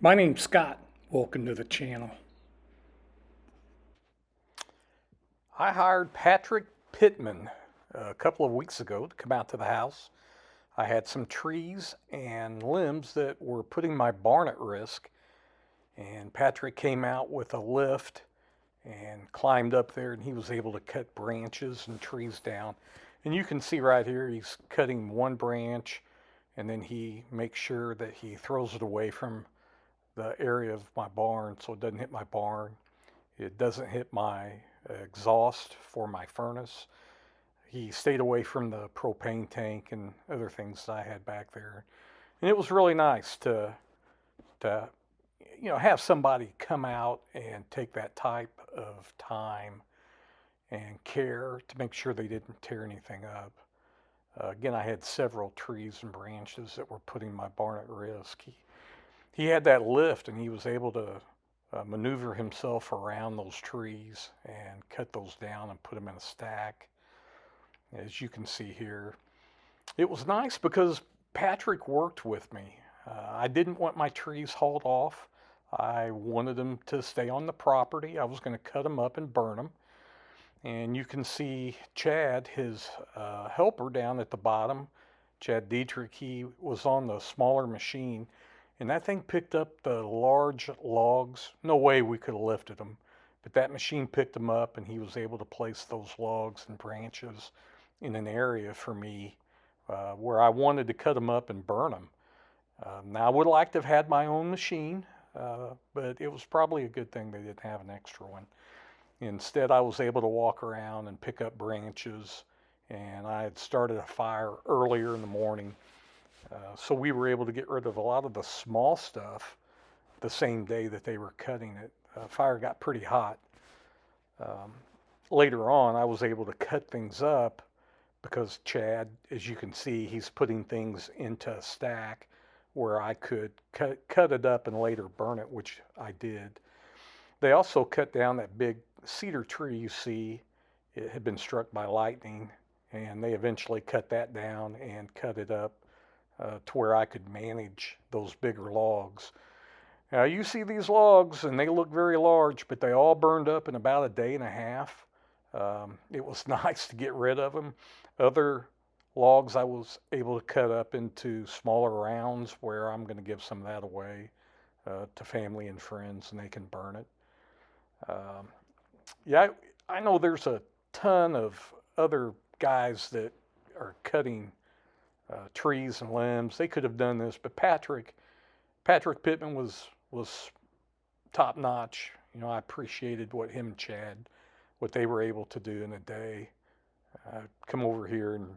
My name's Scott. Welcome to the channel. I hired Patrick Pittman a couple of weeks ago to come out to the house. I had some trees and limbs that were putting my barn at risk, and Patrick came out with a lift and climbed up there, and he was able to cut branches and trees down. And you can see right here, he's cutting one branch, and then he makes sure that he throws it away from the area of my barn so it doesn't hit my barn. It doesn't hit my exhaust for my furnace. He stayed away from the propane tank and other things that I had back there. And it was really nice to have somebody come out and take that type of time and care to make sure they didn't tear anything up. Again, I had several trees and branches that were putting my barn at risk. He had that lift, and he was able to maneuver himself around those trees and cut those down and put them in a stack, as you can see here. It was nice because Patrick worked with me. I didn't want my trees hauled off. I wanted them to stay on the property. I was going to cut them up and burn them. And you can see Chad, his helper down at the bottom, Chad Dietrich, he was on the smaller machine. And that thing picked up the large logs. No way we could have lifted them, but that machine picked them up, and he was able to place those logs and branches in an area for me where I wanted to cut them up and burn them. Now, I would like to have had my own machine, but it was probably a good thing they didn't have an extra one. Instead, I was able to walk around and pick up branches, and I had started a fire earlier in the morning. So we were able to get rid of a lot of the small stuff the same day that they were cutting it. Fire got pretty hot. Later on, I was able to cut things up because Chad, as you can see, he's putting things into a stack where I could cut it up and later burn it, which I did. They also cut down that big cedar tree you see. It had been struck by lightning, and they eventually cut that down and cut it up to where I could manage those bigger logs. Now you see these logs, and they look very large, but they all burned up in about a day and a half. It was nice to get rid of them. Other logs I was able to cut up into smaller rounds where I'm going to give some of that away to family and friends, and they can burn it. Yeah, I know there's a ton of other guys that are cutting trees and limbs. They could have done this, but Patrick Pittman was top notch. I appreciated what him and Chad, what they were able to do in a day. Come over here and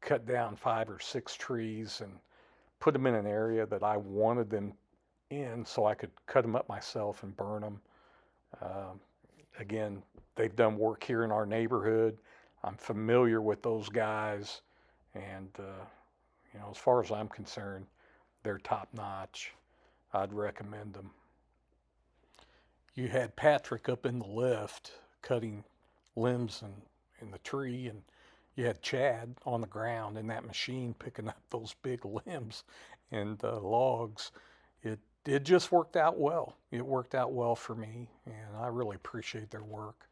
cut down 5 or 6 trees and put them in an area that I wanted them in, so I could cut them up myself and burn them. Again, they've done work here in our neighborhood. I'm familiar with those guys. And, as far as I'm concerned, they're top notch. I'd recommend them. You had Patrick up in the lift cutting limbs in the tree, and you had Chad on the ground in that machine picking up those big limbs and logs. It just worked out well. It worked out well for me, and I really appreciate their work.